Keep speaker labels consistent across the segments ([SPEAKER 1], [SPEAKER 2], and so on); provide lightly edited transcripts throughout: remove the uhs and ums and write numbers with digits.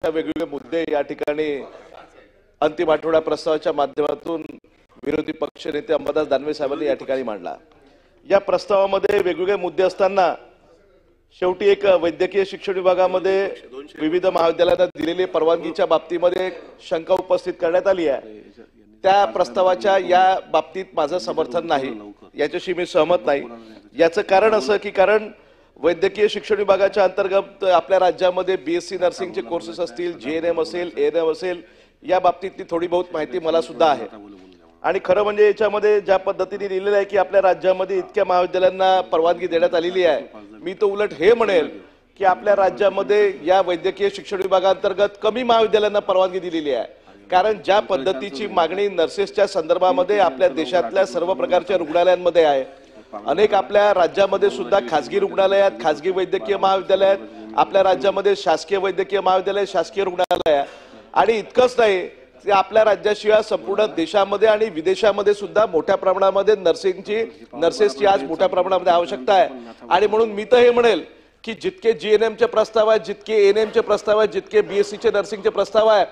[SPEAKER 1] वेगवेगळे मुद्दे या ठिकाणी अंतिम आठवडा प्रस्तावाच्या माध्यमातून विरोधी पक्षनेते अंबादास दानवे साहेबांनी या ठिकाणी मांडला। या प्रस्तावामध्ये वेगवेगळे मुद्दे असताना शेवटी एक वैद्यकीय शिक्षण विभागामध्ये विविध महाविद्यालयांना दिलेली परवानगीच्या बाबतीमध्ये शंका उपस्थित करण्यात आली आहे। त्या प्रस्तावाच्या या बाबतीत माझं समर्थन नाही, याच्याशी मी सहमत नाही। याचं कारण असं की कारण वैद्यकीय शिक्षण विभागाच्या अंतर्गत आपल्या राज्यामध्ये बीएससी नर्सिंगचे कोर्सेस असतील, जीएनएम असेल, एएनएम असेल, या बाबतीतली थोडी बहुत माहिती मला सुद्धा आहे। आणि खरं म्हणजे याच्यामध्ये ज्या पद्धतीने दिलेलं आहे की आपल्या राज्यामध्ये इतक्या महाविद्यालयांना परवानगी देण्यात आलेली आहे, मी तो उलट हे म्हणेल की आपल्या राज्यामध्ये या वैद्यकीय शिक्षण विभागांतर्गत कमी महाविद्यालयांना परवानगी दिलेली आहे। कारण ज्या पद्धतीची मागणी नर्सेसच्या संदर्भामध्ये आपल्या देशातल्या सर्व प्रकारच्या रुग्णालयांमध्ये आहे, अनेक आपल्या राज्यामध्ये सुद्धा खासगी रुग्णालय आहेत, खासगी वैद्यकीय महाविद्यालय आहेत, आपल्या राज्यामध्ये शासकीय वैद्यकीय महाविद्यालय, शासकीय रुग्णालय आहे। आणि इतकंच नाही, आपल्या राज्याशिवाय संपूर्ण देशामध्ये आणि विदेशामध्ये सुद्धा मोठ्या प्रमाणामध्ये नर्सेसची आज मोठ्या प्रमाणामध्ये आवश्यकता आहे। आणि म्हणून मी तर हे म्हणेल की जितके जीएनएमचे प्रस्ताव आहेत, जितके एएनएमचे प्रस्ताव आहेत, जितके बीएससीचे नर्सिंगचे प्रस्ताव आहे,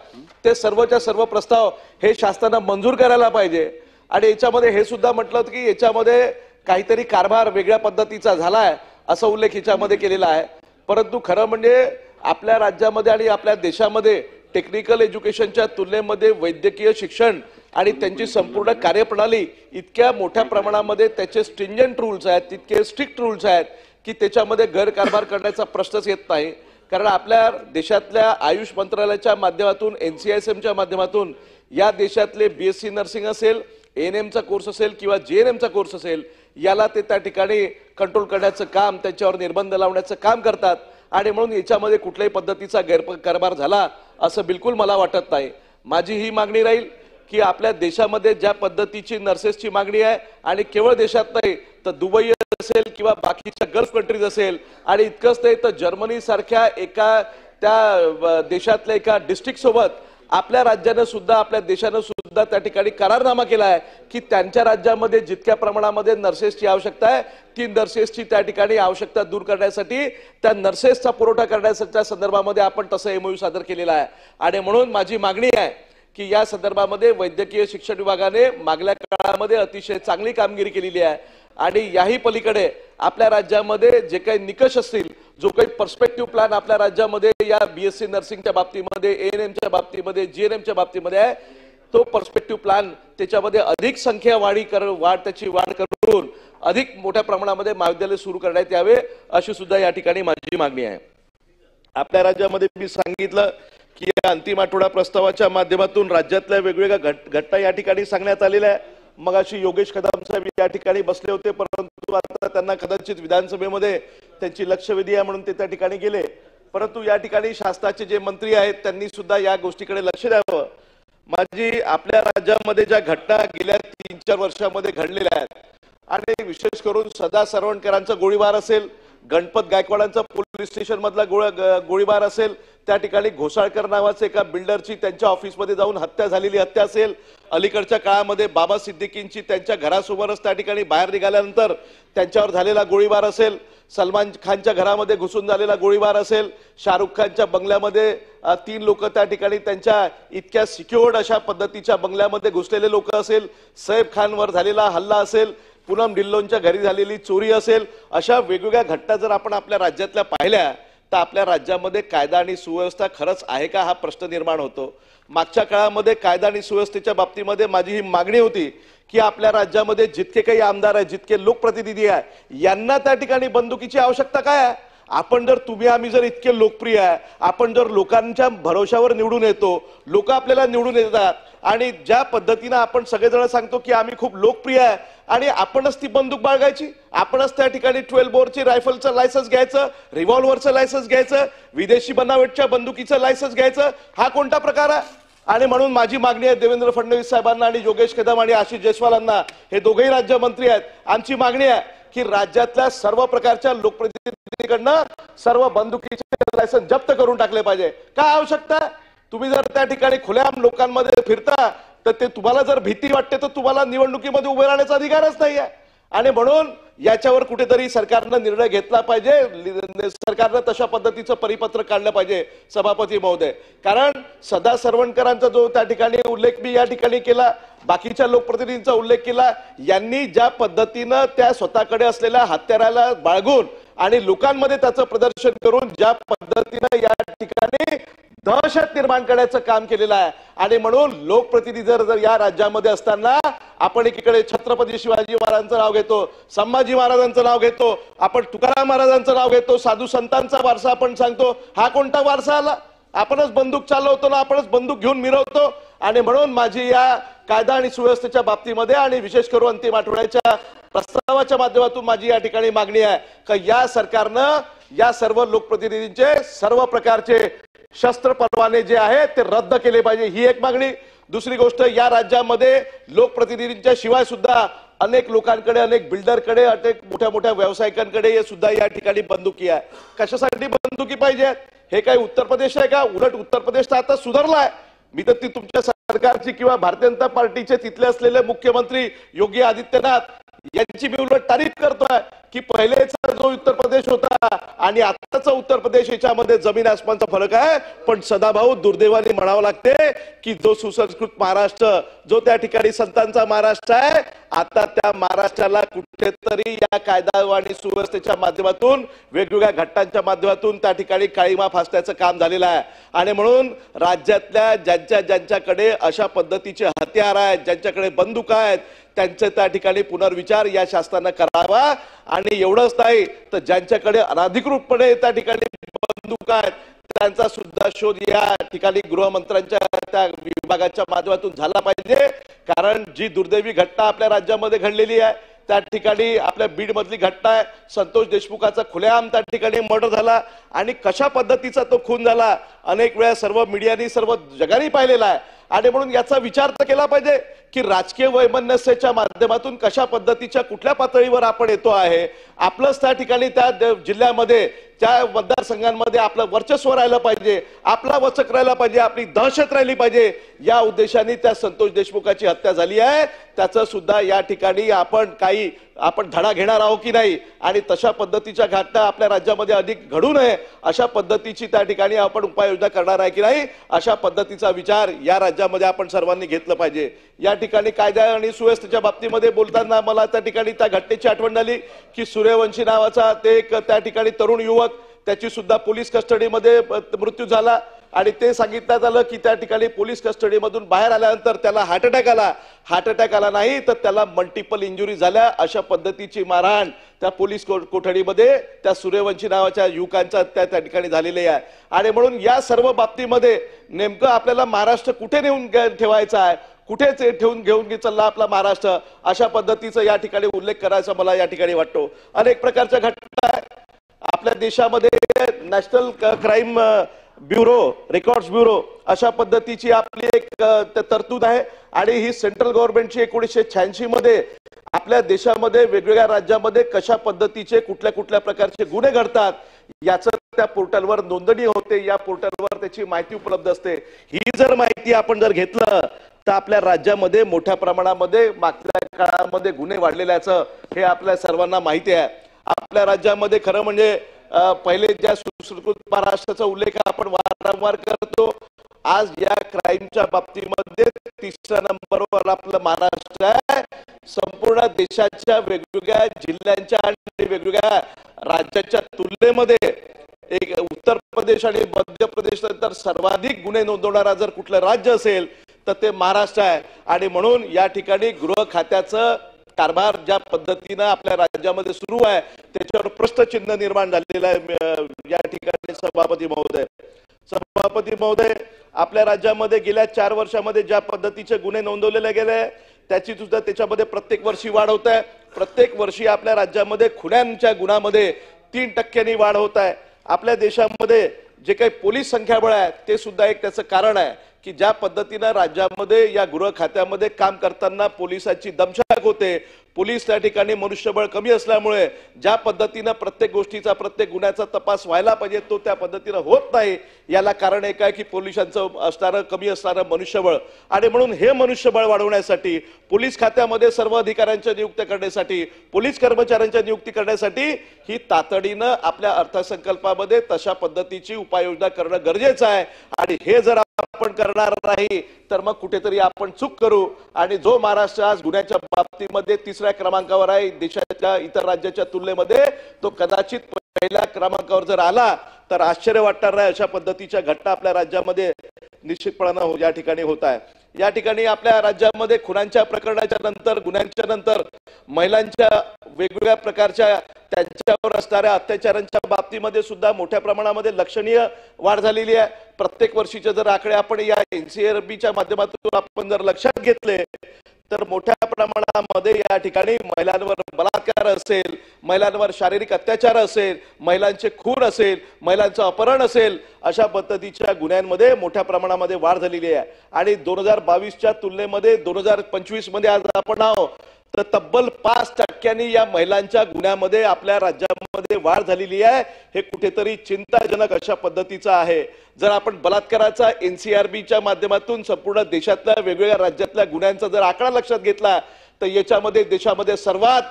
[SPEAKER 1] ते सर्वच्या सर्व प्रस्ताव हे शासनानं मंजूर करायला पाहिजे। आणि याच्यामध्ये हे सुद्धा म्हटलं होतं की याच्यामध्ये काहीतरी कारभार वेगळ्या पद्धतीचा झालाय असा उल्लेख याच्यामध्ये केलेला आहे। परंतु खरं म्हणजे आपल्या राज्यामध्ये आणि आपल्या देशामध्ये टेक्निकल एज्युकेशनच्या तुलनेमध्ये वैद्यकीय शिक्षण आणि त्यांची संपूर्ण कार्यप्रणाली इतक्या मोठ्या प्रमाणामध्ये त्याचे स्ट्रिंजंट रूल्स आहेत, तितके स्ट्रिक्ट रूल्स आहेत की त्याच्यामध्ये गैरकारभार करण्याचा प्रश्नच येत नाही। कारण आपल्या देशातल्या आयुष मंत्रालयाच्या माध्यमातून, एनसीआयएसएमच्या माध्यमातून या देशातले बीएससी नर्सिंग असेल, एएनएमचा कोर्स असेल किंवा जीएनएमचा कोर्स असेल, याला ते त्या ठिकाणी कंट्रोल करण्याचं काम, त्याच्यावर निर्बंध लावण्याचं काम करतात। आणि म्हणून याच्यामध्ये कुठल्याही पद्धतीचा गैरकारभार झाला असं बिलकुल मला वाटत नाही। माझी ही मागणी राहील की आपल्या देशामध्ये ज्या पद्धतीची नर्सेसची मागणी आहे, आणि केवळ देशात नाही तर दुबई असेल किंवा बाकीच्या गल्फ कंट्रीज असेल, आणि इतकंच नाही तर जर्मनी सारख्या एका त्या देशातल्या एका डिस्ट्रिक्ट सोबत आपल्या राज्यानं सुद्धा, आपल्या देशानं सुद्धा त्या ठिकाणी करारनामा केला आहे की त्यांच्या राज्यामध्ये जितक्या प्रमाणामध्ये नर्सेसची आवश्यकता आहे, ती नर्सेसची त्या ठिकाणी आवश्यकता दूर करण्यासाठी, त्या नर्सेसचा पुरवठा करण्याच्या संदर्भामध्ये आपण तसं एमओयू सादर केलेला आहे। आणि म्हणून माझी मागणी आहे की या संदर्भामध्ये वैद्यकीय शिक्षण विभागाने मागल्या काळामध्ये अतिशय चांगली कामगिरी केलेली आहे। आणि याही पलीकडे आपल्या राज्यामध्ये जे काही निकष असतील, जो काही पर्स्पेक्टिव्ह प्लॅन आपल्या राज्यामध्ये या बीएससी नर्सिंगच्या बाबतीमध्ये, एएनएमच्या बाबतीमध्ये, जीएनएमच्या बाबतीमध्ये आहे, तो पर्स्पेक्टिव्ह प्लॅन त्याच्यामध्ये अधिक संख्या त्याची वाढ करून अधिक मोठ्या प्रमाणामध्ये महाविद्यालय सुरू करण्यात यावे अशी सुद्धा या ठिकाणी माझी मागणी आहे। आपल्या राज्यामध्ये मी सांगितलं की या अंतिम आठवडा प्रस्तावाच्या माध्यमातून राज्यातल्या वेगवेगळ्या घटना या ठिकाणी सांगण्यात आलेल्या आहे। मग अशी योगेश कदम साहेब या ठिकाणी बसले होते, परंतु आता त्यांना कदाचित विधानसभेमध्ये त्यांची लक्षवेधी आहे म्हणून ते त्या ठिकाणी गेले। परंतु या ठिकाणी शासनाचे जे मंत्री आहेत त्यांनी सुद्धा या गोष्टीकडे लक्ष द्यावं। माझी आपल्या राज्यामध्ये ज्या घटना गेल्या 3-4 वर्षामध्ये घडलेल्या आहेत, आणि विशेष करून सदा सरवणकरांचा गोळीबार असेल, गणपत गायकवाडांचा पोलीस स्टेशन मधला गोळीबार असेल, त्या ठिकाणी घोसाळकर नावाचे एका बिल्डरची त्यांच्या ऑफिसमध्ये जाऊन हत्या झालेली हत्या असेल, अलीकडच्या काळामध्ये बाबा सिद्दीकींची त्यांच्या घरासमोरच त्या ठिकाणी बाहेर निघाल्यानंतर त्यांच्यावर झालेला गोळीबार असेल, सलमान खानच्या घरामध्ये घुसून झालेला गोळीबार असेल, शाहरुख खानच्या बंगल्यामध्ये 3 लोक त्या ठिकाणी त्यांच्या इतक्या सिक्युअर्ड अशा पद्धतीच्या बंगल्यामध्ये घुसलेले लोक असेल, सैफ खानवर झालेला हल्ला असेल, पूनम ढिल्लोनच्या घरी झालेली चोरी असेल, अशा वेगवेगळ्या घटना जर आपण आपल्या राज्यातल्या पाहिल्या तर आपल्या राज्यामध्ये कायदा आणि सुव्यवस्था खरंच आहे का हा प्रश्न निर्माण होतो। मागच्या काळामध्ये कायदा आणि सुव्यवस्थेच्या बाबतीमध्ये माझी ही मागणी होती की आपल्या राज्यामध्ये जितके काही आमदार आहेत, जितके लोकप्रतिनिधी आहे, यांना त्या ठिकाणी बंदुकीची आवश्यकता काय आहे? आपण जर आम्ही जर इतके लोकप्रिय आहे, आपण जर लोकांच्या भरोशावर निवडून येतो, लोक आपल्याला निवडून येतात, आणि ज्या पद्धतीने आपण सगळेजण सांगतो की आम्ही खूप लोकप्रिय आहे, आणि आपणच ती बंदूक बाळगायची, आपणच त्या ठिकाणी 12 बोरची रायफलचं लायसन्स घ्यायचं, रिव्हॉल्व्हरचं लायसन्स घ्यायचं, विदेशी बनावटच्या बंदुकीचं लायसन्स घ्यायचं, हा कोणता प्रकार आहे? आणि म्हणून माझी मागणी आहे देवेंद्र फडणवीस साहेबांना आणि योगेश कदम आणि आशिष जयस्वालांना, हे दोघेही राज्यमंत्री आहेत, आमची मागणी आहे की राज्यातल्या सर्व प्रकारच्या लोकप्रतिनिधींकडनं सर्व बंदुकीचे लायसन्स जप्त करून टाकले पाहिजे। काय आवश्यकता? तुम्ही जर त्या ठिकाणी खुल्याम लोकांमध्ये फिरता तर ते तुम्हाला जर भीती वाटते तर तुम्हाला निवडणुकीमध्ये उभे राहण्याचा अधिकारच नाहीये। आणि म्हणून याच्यावर कुठेतरी सरकारनं निर्णय घेतला पाहिजे, सरकारनं तशा पद्धतीचं परिपत्र काढलं पाहिजे सभापती महोदय. कारण सदा सरवणकरांचा जो त्या ठिकाणी उल्लेख मी या ठिकाणी केला, बाकीच्या लोकप्रतिनिधींचा उल्लेख केला, यांनी ज्या पद्धतीनं त्या स्वतःकडे असलेल्या हत्याराला बाळगून आणि लोकांमध्ये त्याचं प्रदर्शन करून ज्या पद्धतीनं या ठिकाणी दहशत निर्माण करण्याचं काम केलेलं आहे. आणि म्हणून लोकप्रतिनिधी जर या राज्यामध्ये असताना आपण एकीकडे छत्रपती शिवाजी महाराजांचं नाव घेतो, संभाजी महाराजांचं नाव घेतो, आपण तुकाराम महाराजांचं नाव घेतो, साधू संतांचा वारसा आपण सांगतो, हा कोणता वारसा आला? आपणच बंदूक चालवतो ना, आपणच बंदूक घेऊन मिरवतो. आणि म्हणून माझी या कायदा आणि सुव्यवस्थेच्या बाबतीमध्ये आणि विशेष करून अंतिम आठवड्याच्या प्रस्तावाच्या माध्यमातून माझी या ठिकाणी मागणी आहे की या सरकारनं या सर्व लोकप्रतिनिधींचे सर्व प्रकारचे शस्त्र परवाने जे आहेत ते रद्द केले पाहिजे, ही एक मागणी. दुसरी गोष्ट, या राज्यामध्ये लोकप्रतिनिधींच्या शिवाय सुद्धा अनेक लोकांकडे, अनेक बिल्डरकडे, अनेक मोठ्या मोठ्या व्यावसायिकांकडे हे सुद्धा या ठिकाणी बंदुकी आहे. कशासाठी बंदुकी पाहिजे? हे काही उत्तर प्रदेश आहे का? उलट उत्तर प्रदेश तर आता सुधारलाय. मी तर ती तुमच्या सरकारची किंवा भारतीय जनता पार्टीचे तिथले असलेले मुख्यमंत्री योगी आदित्यनाथ यांची मी उलट तारीफ करतोय की पहिलेचा जो उत्तर प्रदेश होता आणि आताचा उत्तर प्रदेश याच्यामध्ये जमीन आसमानचा फरक आहे. पण सदाभाऊ दुर्दैवाने म्हणावं लागते की जो सुसंस्कृत महाराष्ट्र, जो त्या ठिकाणी संतांचा महाराष्ट्र आहे, आता त्या महाराष्ट्राला कुठेतरी या कायदा आणि सुव्यवस्थेच्या माध्यमातून वेगवेगळ्या घटनांच्या माध्यमातून त्या ठिकाणी काळीमा फासण्याचं काम झालेलं आहे. आणि म्हणून राज्यातल्या ज्यांच्याकडे अशा पद्धतीचे हत्यार आहेत, ज्यांच्याकडे बंदुका आहेत, त्यांचे त्या ठिकाणी पुनर्विचार या शासनानं करावा. आणि एवढंच नाही तर ज्यांच्याकडे अनधिकृतपणे त्या ठिकाणी बंदुका आहेत त्यांचा सुद्धा शोध या ठिकाणी गृहमंत्र्यांच्या त्या विभागाच्या माध्यमातून झाला पाहिजे. कारण जी दुर्दैवी घटना आपल्या राज्यामध्ये घडलेली आहे, त्या ठिकाणी आपल्या बीड मधली घटना आहे, संतोष देशमुखाचा खुलेआम त्या ठिकाणी मर्डर झाला आणि कशा पद्धतीचा तो खून झाला अनेक वेळा सर्व मीडियानी, सर्व जगाने पाहिलेला आहे. आणि म्हणून याचा विचार तर केला पाहिजे की राजकीय वैमनस्याच्या माध्यमातून कशा पद्धतीच्या कुठल्या पातळीवर आपण येतो आहे. आपलंच त्या ठिकाणी त्या जिल्ह्यामध्ये, त्या मतदारसंघांमध्ये आपलं वर्चस्व राहिलं पाहिजे, आपला वचक राहिला पाहिजे, आपली दहशत राहिली पाहिजे. या उद्देशाने त्या संतोष देशमुखाची हत्या झाली आहे. त्याचं सुद्धा या ठिकाणी आपण धडा घेणार आहोत की नाही आणि तशा पद्धतीच्या घटना आपल्या राज्यामध्ये अधिक घडू नये अशा पद्धतीची त्या ठिकाणी आपण उपाययोजना करणार आहे की नाही, अशा पद्धतीचा विचार या राज्यामध्ये आपण सर्वांनी घेतलं पाहिजे. या ठिकाणी कायदा आणि सुव्यवस्थेच्या बाबतीमध्ये बोलताना मला त्या ठिकाणी त्या घटनेची आठवण झाली की सूर्यवंशी नावाचा ते एक त्या ठिकाणी तरुण युवक, त्याची सुद्धा पोलीस कस्टडीमध्ये मृत्यू झाला आणि ते सांगितलं झालं की त्या ठिकाणी पोलीस कस्टडीमधून बाहेर आल्यानंतर त्याला हार्ट अटॅक आला नाही तर त्याला मल्टिपल इंजुरी झाल्या. अशा पद्धतीची मारहाण त्या पोलीस कोठडीमध्ये त्या सूर्यवंशी नावाच्या युवकांच्या त्या ठिकाणी झालेली आहे. आणि म्हणून या सर्व बाबतीमध्ये नेमकं आपल्याला महाराष्ट्र कुठे नेऊन ठेवायचा आहे, कुठेच घेऊन चालला आपला महाराष्ट्र, अशा पद्धतीचा या ठिकाणी उल्लेख करायचा मला या ठिकाणी वाटतो. अनेक प्रकारच्या घटना आपल्या देशामध्ये national crime bureau, records bureau अशा पद्धतीची आपली एक तरतूद आहे आणि ही सेंट्रल गव्हर्नमेंटची 1986 मध्ये आपल्या देशामध्ये वेगवेगळ्या राज्यामध्ये कशा पद्धतीचे कुठल्या प्रकारचे गुन्हे घडतात याचं त्या पोर्टलवर नोंदणी होते. या पोर्टलवर त्याची माहिती उपलब्ध असते. ही जर माहिती आपण जर घेतलं तर आपल्या राज्यामध्ये मोठ्या प्रमाणामध्ये मागच्या काळामध्ये गुन्हे वाढलेल्याचं हे आपल्या सर्वांना माहिती आहे. आपल्या राज्यामध्ये खरं म्हणजे पहिले ज्या सुसंस्कृत महाराष्ट्राचा उल्लेख आपण वारंवार करतो, आज या क्राईमच्या बाबतीमध्ये 3ऱ्या नंबरवर आपलं महाराष्ट्र आहे. संपूर्ण देशाच्या वेगवेगळ्या जिल्ह्यांच्या आणि वेगवेगळ्या राज्याच्या तुलनेमध्ये एक उत्तर प्रदेश आणि मध्य प्रदेश नंतर सर्वाधिक गुन्हे नोंदवणारा जर कुठलं राज्य असेल तर ते महाराष्ट्र आहे. आणि म्हणून या ठिकाणी गृह खात्याचं कारभार ज्या पद्धतीनं आपल्या राज्यामध्ये सुरू आहे त्याच्यावर प्रश्नचिन्ह निर्माण झालेलं आहे. या ठिकाणी सभापती महोदय, आपल्या राज्यामध्ये गेल्या 4 वर्षामध्ये ज्या पद्धतीचे गुन्हे नोंदवलेले गेले त्याची सुद्धा त्याच्यामध्ये प्रत्येक वर्षी वाढ होत आहे. प्रत्येक वर्षी आपल्या राज्यामध्ये खुन्यांच्या गुन्ह्यामध्ये 3% वाढ होत आहे. आपल्या देशामध्ये जे काही पोलीस संख्याबळ आहे ते सुद्धा एक त्याचं कारण आहे की ज्या पद्धतीनं राज्यामध्ये या गृह खात्यामध्ये काम करताना पोलिसांची दमछाक होते, पोलीस त्या ठिकाणी मनुष्यबळ कमी असल्यामुळे ज्या पद्धतीनं प्रत्येक गोष्टीचा प्रत्येक गुन्ह्याचा तपास व्हायला पाहिजे तो त्या पद्धतीनं होत नाही। याला कारण एक आहे की पोलिसांचं असणारं कमी असणारं मनुष्यबळ, आणि म्हणून हे मनुष्यबळ वाढवण्यासाठी पोलीस खात्यामध्ये सर्व अधिकाऱ्यांच्या नियुक्त्या करण्यासाठी पोलीस कर्मचाऱ्यांच्या नियुक्ती करण्यासाठी ही तातडीनं आपल्या अर्थसंकल्पामध्ये तशा पद्धतीची उपाययोजना करणं गरजेचं आहे। आणि हे जर आपण करणार नाही तर मग कुठेतरी आपण चूक करू, आणि जो महाराष्ट्र आज गुन्ह्याच्या बाबतीमध्ये तिसऱ्या क्रमांकावर आहे देशाच्या इतर राज्याच्या तुलनेमध्ये, तो कदाचित पहिल्या क्रमांकावर जर आला तर आश्चर्य वाटणार नाही। अशा पद्धतीच्या घटना आपल्या राज्यामध्ये निश्चितपणाने या ठिकाणी होत आहे। या ठिकाणी आपल्या राज्यामध्ये खुनांच्या प्रकरणाच्या नंतर गुन्ह्यांच्या नंतर महिलांच्या वेगवेगळ्या प्रकारच्या त्यांच्यावर असणाऱ्या अत्याचारांच्या बाबतीमध्ये सुद्धा मोठ्या प्रमाणामध्ये लक्षणीय वाढ झालेली आहे। प्रत्येक वर्षीचे जर आकडे आपण या एनसीआरबीच्या माध्यमातून आपण जर लक्षात घेतले तर मोठ्या प्रमाणामध्ये या ठिकाणी महिलांवर बलात्कार असेल, महिलांवर शारीरिक अत्याचार असेल, महिलांचे खून असेल, महिलांचं अपहरण असेल, अशा पद्धतीच्या गुन्ह्यांमध्ये मोठ्या प्रमाणामध्ये वाढ झालेली आहे। आणि 2022च्या तुलनेमध्ये 2025 मध्ये आज आपण आहोत तर तब्बल 5% या महिलांच्या गुन्ह्यामध्ये आपल्या राज्यामध्ये वाढ झालेली आहे। हे कुठेतरी चिंताजनक अशा पद्धतीचं आहे। जर आपण बलात्काराचा एनसीआरबीच्या माध्यमातून संपूर्ण देशातल्या वेगवेगळ्या राज्यातल्या गुन्ह्यांचा जर आकडा लक्षात घेतला तर याच्यामध्ये देशामध्ये सर्वात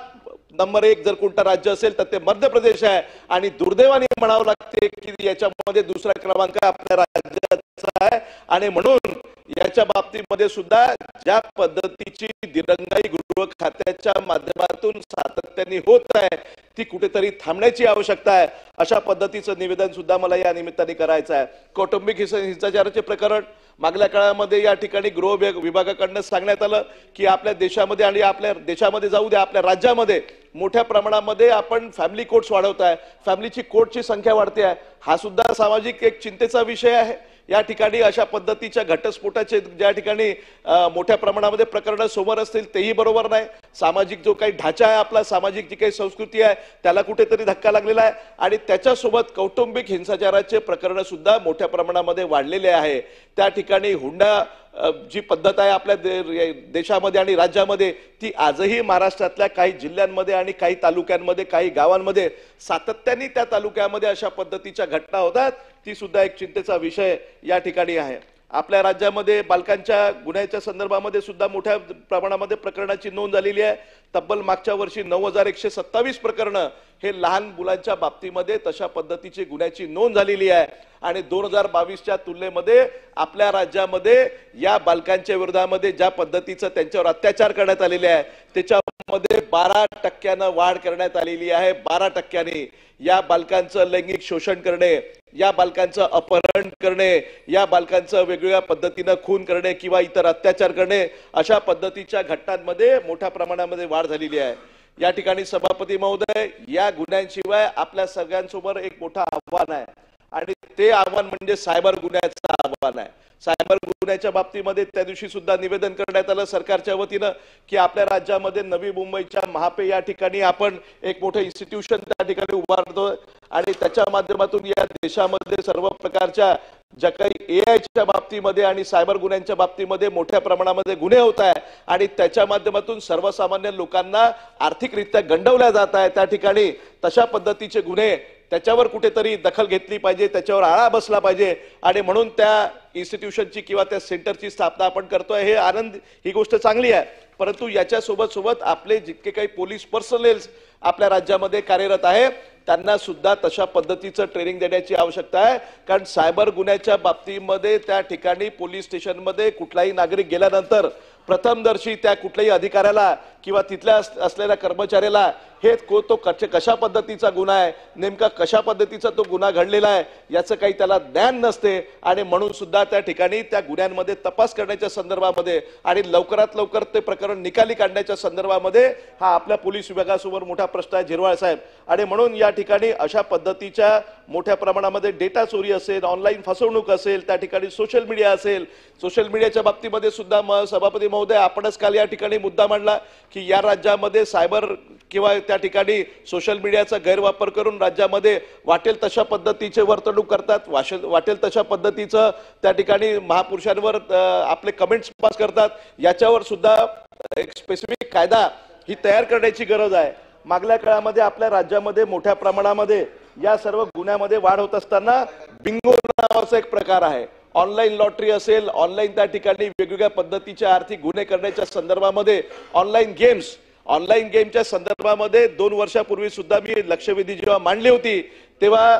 [SPEAKER 1] नंबर 1 जर कोणतं राज्य असेल तर ते मध्य प्रदेश आहे, आणि दुर्दैवाने म्हणावं लागते की याच्यामध्ये दुसरा क्रमांक आपल्या राज्याचा आहे। आणि म्हणून याच्या बाबतीमध्ये सुद्धा ज्या पद्धतीची दिरंगाई गृह खात्याच्या माध्यमातून सातत्याने होत आहे ती कुठेतरी थांबण्याची आवश्यकता आहे। अशा पद्धतीचं निवेदन सुद्धा मला या निमित्ताने करायचं आहे। कौटुंबिक हिंसाचाराचे प्रकरण मागल्या काळामध्ये या ठिकाणी गृह विभागाकडून सांगण्यात आलं की आपल्या देशामध्ये आणि आपल्या देशामध्ये जाऊ द्या आपल्या राज्यामध्ये मोठ्या प्रमाणामध्ये आपण फॅमिली कोर्ट्स वाढवत आहे, फॅमिलीची कोर्टची संख्या वाढते आहे। हा सुद्धा सामाजिक एक चिंतेचा विषय आहे। या ठिकाणी अशा पद्धतीच्या घटस्फोटाचे ज्या ठिकाणी मोठ्या प्रमाणामध्ये प्रकरण समोर असतील तेही बरोबर नाही। सामाजिक जो काही ढाचा आहे आपला, सामाजिक जी काही संस्कृती आहे त्याला कुठेतरी धक्का लागलेला आहे, आणि त्याच्यासोबत कौटुंबिक हिंसाचाराचे प्रकरण सुद्धा मोठ्या प्रमाणामध्ये वाढलेले आहे। त्या ठिकाणी हुंडा जी पद्धत आहे आपल्या देशामध्ये आणि राज्यामध्ये ती आजही महाराष्ट्रातल्या काही जिल्ह्यांमध्ये आणि काही तालुक्यांमध्ये काही गावांमध्ये सातत्याने त्या तालुक्यामध्ये अशा पद्धतीच्या घटना होतात, ती सुद्धा एक चिंतेचा विषय या ठिकाणी आहे। आपल्या राज्यामध्ये बालकांच्या गुन्ह्याच्या संदर्भामध्ये सुद्धा मोठ्या प्रमाणामध्ये प्रकरणाची नोंद झालेली आहे। तब्बल मागच्या वर्षी 9127 प्रकरणं हे लहान मुलांच्या बाबतीमध्ये तशा पद्धतीची गुन्ह्याची नोंद झालेली आहे। आणि 2022च्या तुलनेमध्ये आपल्या राज्यामध्ये या बालकांच्या विरोधामध्ये ज्या पद्धतीचं त्यांच्यावर अत्याचार करण्यात आलेले आहे त्याच्यामध्ये 12% वाढ करण्यात आलेली आहे। 12% या बालकांचं लैंगिक शोषण करणे, या बालकांचं अपहरण करणे, या बालकांचं वेगवेगळ्या पद्धतीनं खून करणे किंवा इतर अत्याचार करणे, अशा पद्धतीच्या घटनांमध्ये मोठ्या प्रमाणामध्ये वाढ झालेली आहे। या ठिकाणी सभापती महोदय, या गुन्ह्यांशिवाय आपल्या सगळ्यांसमोर एक मोठं आव्हान आहे, आणि ते आव्हान म्हणजे सायबर गुन्ह्याचं आव्हान आहे। सायबर गुन्ह्याच्या बाबतीमध्ये त्या दिवशी सुद्धा निवेदन करण्यात आलं सरकारच्या वतीनं की आपल्या राज्यामध्ये नवी मुंबईच्या महापे या ठिकाणी आपण एक मोठं इन्स्टिट्यूशन त्या ठिकाणी उभारतोय, आणि त्याच्या माध्यमातून या देशामध्ये सर्व प्रकारच्या ज्या काही एआयच्या बाबतीमध्ये आणि सायबर गुन्ह्यांच्या बाबतीमध्ये मोठ्या प्रमाणामध्ये गुन्हे होत आहे, आणि त्याच्या माध्यमातून सर्वसामान्य लोकांना आर्थिकरित्या गंडवल्या जात आहे। त्या ठिकाणी तशा पद्धतीचे गुन्हे त्याच्यावर कुठेतरी दखल घेतली पाहिजे, त्याच्यावर आळा बसला पाहिजे, आणि म्हणून त्या इन्स्टिट्यूशनची किंवा त्या सेंटरची स्थापना आपण करतोय। हे आनंद, ही गोष्ट चांगली आहे, परंतु याच्या सोबत आपले जितके काही पोलीस पर्सनल्स आपल्या राज्यामध्ये कार्यरत आहे त्यांना सुद्धा तशा पद्धतीचं ट्रेनिंग देण्याची आवश्यकता आहे। कारण सायबर गुन्ह्याच्या बाबतीमध्ये त्या ठिकाणी पोलीस स्टेशनमध्ये कुठलाही नागरिक गेल्यानंतर प्रथमदर्शी त्या कुठल्याही अधिकाऱ्याला किंवा तिथल्या असलेल्या कर्मचाऱ्याला हे तो कशा पद्धतीचा गुन्हा आहे, नेमका कशा पद्धतीचा तो गुन्हा घडलेला आहे याचं काही त्याला ज्ञान नसते, आणि म्हणून सुद्धा त्या ठिकाणी त्या गुन्ह्यांमध्ये तपास करण्याच्या संदर्भामध्ये आणि लवकरात लवकर ते प्रकरण निकाली काढण्याच्या संदर्भामध्ये हा आपल्या पोलीस विभागासमोर मोठा प्रश्न आहे झिरवाळ साहेब। आणि म्हणून या ठिकाणी अशा पद्धतीच्या मोठ्या प्रमाणामध्ये डेटा चोरी असेल, ऑनलाईन फसवणूक असेल, त्या ठिकाणी सोशल मीडिया असेल, सोशल मीडियाच्या बाबतीमध्ये सुद्धा सभापती महोदय आपणच काल या ठिकाणी मुद्दा मांडला की या राज्यामध्ये सायबर किंवा त्या ठिकाणी सोशल मीडियाचा गैरवापर करून राज्यामध्ये वाटेल तशा पद्धतीचे वर्तणूक करतात, वाटेल तशा पद्धतीचं त्या ठिकाणी महापुरुषांवर आपले कमेंट्स पास करतात। याच्यावर सुद्धा एक स्पेसिफिक कायदा ही तयार करण्याची गरज आहे। मागल्या काळामध्ये आपल्या राज्यामध्ये मोठ्या प्रमाणामध्ये या सर्व गुन्ह्यामध्ये वाढ होत असताना बिंगो नावाचा एक प्रकार आहे। ऑनलाईन लॉटरी असेल, ऑनलाईन त्या ठिकाणी वेगवेगळ्या पद्धतीचे आर्थिक गुन्हे करण्याच्या संदर्भामध्ये ऑनलाईन गेमच्या संदर्भामध्ये 2 वर्षापूर्वी सुद्धा मी लक्षवेधी जेव्हा मांडली होती तेव्हा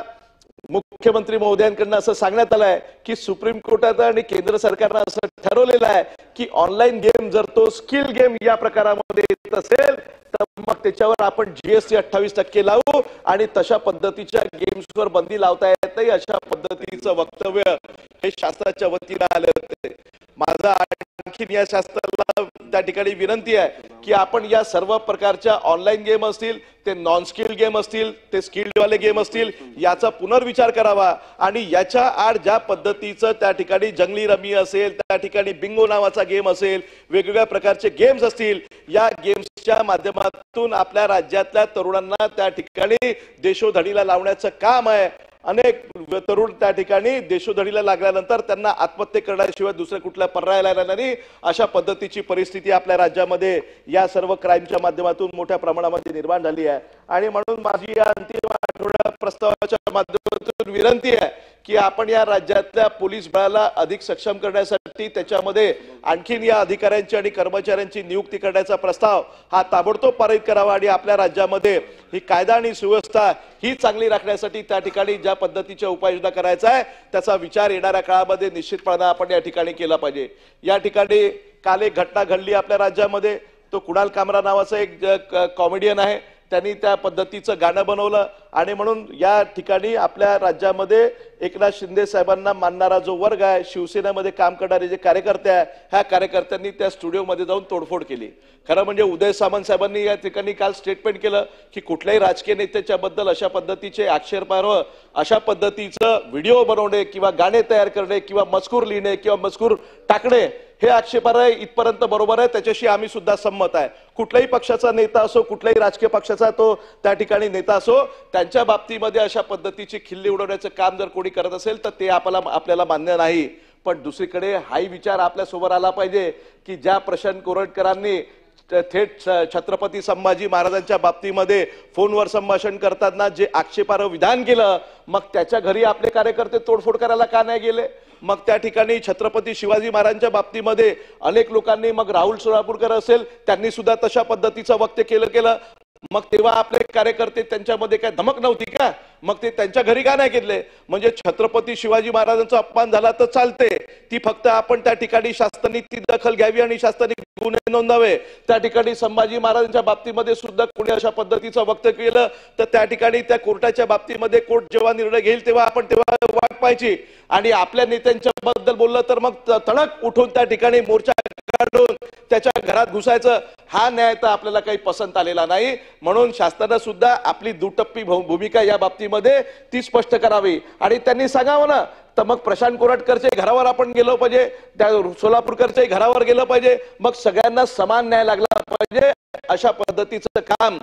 [SPEAKER 1] मुख्यमंत्री महोदयांकडून असं सांगण्यात आलं आहे की सुप्रीम कोर्टात आणि केंद्र सरकारने असं ठरवलेलं आहे की ऑनलाईन गेम जर तो स्किल गेम या प्रकारामध्ये येत असेल तर मग त्याच्यावर आपण जीएसटी 28% लावू आणि तशा पद्धतीच्या गेम्सवर बंदी लावता येत नाही, अशा पद्धतीचं वक्तव्य हे शासनाच्या वतीने आले होते। माझा आणखी या शासनाला त्या ठिकाणी विनंती आहे की आपण या सर्व प्रकारच्या ऑनलाईन गेम असतील, ते नॉन स्किल गेम असतील, ते स्किल्ड वाले गेम असतील, याचा पुनर्विचार करावा आणि याच्या आड ज्या पद्धतीचं त्या ठिकाणी जंगली रमी असेल, त्या ठिकाणी बिंगो नावाचा गेम असेल, वेगवेगळ्या प्रकारचे गेम्स असतील, या गेम्सच्या माध्यमातून आपल्या राज्यातल्या तरुणांना त्या ठिकाणी देशोधडीला लावण्याचं काम आहे। अनेक तरुण त्या ठिकाणी देशोधडीला लागल्यानंतर त्यांना आत्महत्या करण्याशिवाय दुसऱ्या कुठल्या पर्याय राहिला नाही, अशा पद्धतीची परिस्थिती आपल्या राज्यामध्ये या सर्व क्राईमच्या माध्यमातून मोठ्या प्रमाणामध्ये निर्माण झाली आहे। आणि म्हणून माझी या अंतिम आठवड्या प्रस्तावाच्या माध्यमातून विनंती आहे की आपण या राज्यातल्या पोलीस बळाला अधिक सक्षम करण्यासाठी त्याच्यामध्ये आणखीन या अधिकाऱ्यांची आणि कर्मचाऱ्यांची नियुक्ती करण्याचा प्रस्ताव हा ताबडतोब पारित करावा आणि आपल्या राज्यामध्ये ही कायदा आणि सुव्यवस्था ही चांगली राखण्यासाठी त्या ठिकाणी ज्या पद्धतीच्या उपाययोजना करायचा आहे त्याचा विचार येणाऱ्या काळामध्ये निश्चितपणे आपण या ठिकाणी केला पाहिजे। या ठिकाणी काल एक घटना घडली आपल्या राज्यामध्ये, तो कुणाल कामरा नावाचा एक कॉमेडियन आहे, त्यांनी त्या पद्धतीचं गाणं बनवलं आणि म्हणून या ठिकाणी आपल्या राज्यामध्ये एकनाथ शिंदे साहेबांना मानणारा जो वर्ग आहे, शिवसेनेमध्ये काम करणारे जे कार्यकर्ते आहे, ह्या कार्यकर्त्यांनी त्या स्टुडिओमध्ये जाऊन तोडफोड केली। खरं म्हणजे उदय सामंत साहेबांनी या ठिकाणी काल स्टेटमेंट केलं की कुठल्याही राजकीय नेत्याच्या बद्दल अशा पद्धतीचे आक्षेपार्ह अशा पद्धतीचं व्हिडिओ बनवणे किंवा गाणे तयार करणे किंवा मजकूर लिहिणे किंवा मजकूर टाकणे हे आक्षेपार्ह इथपर्यंत बरोबर आहे, त्याच्याशी आम्ही सुद्धा संमत आहे। कुठल्याही पक्षाचा नेता असो, कुठल्याही राजकीय पक्षाचा तो त्या ठिकाणी नेता असो, त्यांच्या बाबतीमध्ये अशा पद्धतीची खिल्ली उडवण्याचं काम जर कोणी करत असेल तर ते आपल्याला मान्य नाही। पण दुसरीकडे हाही विचार आपल्या सोबत आला पाहिजे की ज्या प्रशांत कोरटकरांनी थेट छत्रपती संभाजी महाराजांच्या बाबतीमध्ये फोनवर संभाषण करताना जे आक्षेपार्ह विधान केलं, मग त्याच्या घरी आपले कार्यकर्ते तोडफोड करायला का नाही गेले? मग त्या ठिकाणी छत्रपती शिवाजी महाराजांच्या बाबतीमध्ये अनेक लोकांनी, मग राहुल सोलापूरकर असेल, त्यांनी सुद्धा तशा पद्धतीचं वक्तव्य केलं, मग तेव्हा आपले कार्यकर्ते त्यांच्यामध्ये काय धमक नव्हती का? मग ते त्यांच्या घरी का नाही गेले? म्हणजे छत्रपती शिवाजी महाराजांचा अपमान झाला तर चालते, ती फक्त आपण त्या ठिकाणी शासनाने ती दखल घ्यावी आणि शासनाने गुन्हे नोंदावे। त्या ठिकाणी संभाजी महाराजांच्या बाबतीमध्ये सुद्धा कोणी अशा पद्धतीचं वक्तव्य केलं तर त्या ठिकाणी त्या कोर्टाच्या बाबतीमध्ये कोर्ट जेव्हा निर्णय घेईल तेव्हा आपण तेव्हा वाट पाहायची आणि आपल्या नेत्यांच्या बद्दल बोललं तर मग तडक उठून त्या ठिकाणी मोर्चा काढून त्याच्या घरात घुसायचं, हा न्याय तर आपल्याला काही पसंत आलेला नाही। म्हणून शासनाने सुद्धा आपली दुटप्पी भूमिका या बाबतीमध्ये ती स्पष्ट करावी आणि त्यांनी सांगावं ना, तर मग प्रशांत कोरटकरच्या घरावर आपण गेलो पाहिजे, त्या सोलापूरकरच्या घरावर गेलं पाहिजे, मग सगळ्यांना समान न्याय लागला पाहिजे, अशा पद्धतीचं काम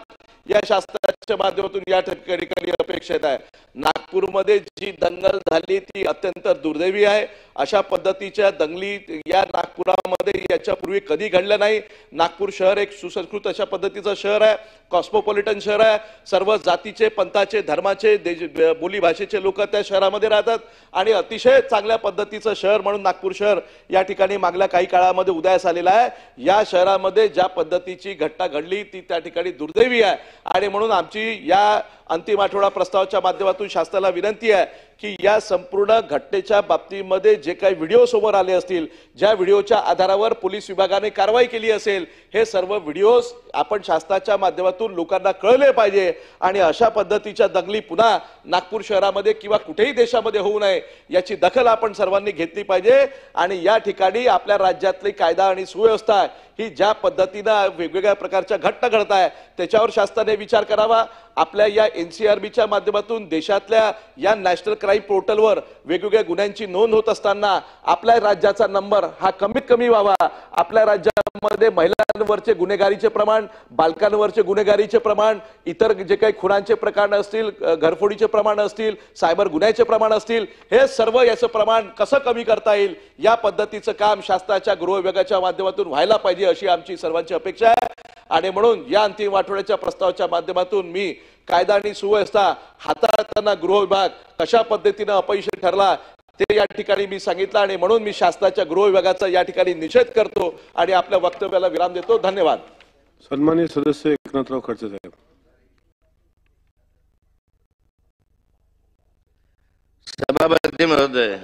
[SPEAKER 1] या शासनाच्या माध्यमातून या ठिकाणी अपेक्षित आहे। नागपूरमध्ये जी दंगल झाली ती अत्यंत दुर्दैवी आहे। अशा पद्धतीच्या दंगली या नागपुरामध्ये याच्यापूर्वी कधी घडल्या नाही। नागपूर शहर एक सुसंस्कृत अशा पद्धतीचं शहर आहे, कॉस्मोपॉलिटन शहर आहे, सर्व जातीचे, पंथाचे, धर्माचे, बोली भाषेचे लोक त्या शहरामध्ये राहतात आणि अतिशय चांगल्या पद्धतीचं शहर म्हणून नागपूर शहर या ठिकाणी मागल्या काही काळामध्ये उदयास आलेला आहे। या शहरामध्ये ज्या पद्धतीची घटना घडली ती त्या ठिकाणी दुर्दैवी आहे आणि म्हणून आमची या अंतिम आठवडा प्रस्तावाच्या माध्यमातून शासनाला विनंती आहे की या संपूर्ण घटनेच्या बाबतीमध्ये जे काही व्हिडिओ समोर आले असतील, ज्या व्हिडिओच्या आधारावर पोलीस विभागाने कारवाई केली असेल, हे सर्व व्हिडिओज आपण शासनाच्या माध्यमातून लोकांना कळले पाहिजे आणि अशा पद्धतीच्या दंगली पुन्हा नागपूर शहरामध्ये किंवा कुठेही देशामध्ये होऊ नये याची दखल आपण सर्वांनी घेतली पाहिजे आणि या ठिकाणी आपल्या राज्यातली कायदा आणि सुव्यवस्था ही ज्या पद्धतीने वेगवेगळ्या प्रकारच्या घटना घडत आहे त्याच्यावर शासनाने विचार करावा। आपल्या या एनसीआरबीच्या माध्यमातून देशातल्या या नॅशनल क्राईम पोर्टलवर वेगवेगळ्या गुन्ह्यांची नोंद होत असताना आपल्या राज्याचा नंबर हा कमीत कमी व्हावा। आपल्या राज्यामध्ये महिलांवरचे गुन्हेगारीचे प्रमाण, बालकांवरचे गुन्हेगारीचे प्रमाण, इतर जे काही खुनांचे प्रकार असतील, घरफोडीचे प्रमाण असतील, सायबर गुन्ह्याचे प्रमाण असतील, हे सर्व याचं प्रमाण कसं कमी करता येईल या पद्धतीचं काम शासनाच्या गृह विभागाच्या माध्यमातून व्हायला पाहिजे अशी आमची सर्वांची अपेक्षा आहे। आणि म्हणून या अंतिम आठवड्याच्या प्रस्तावाच्या माध्यमातून मी कायदा आणि सुव्यवस्था हाताळताना गृह विभाग कशा पद्धतीने अपयशी ठरला ते या ठिकाणी मी सांगितलं आणि म्हणून मी शासनाच्या गृह विभागाचा या ठिकाणी निषेध करतो आणि आपल्या वक्तव्याला विराम देतो. धन्यवाद.
[SPEAKER 2] सन्माननीय सदस्य एकनाथराव खडसे साहेब.
[SPEAKER 3] सभापती महोदय,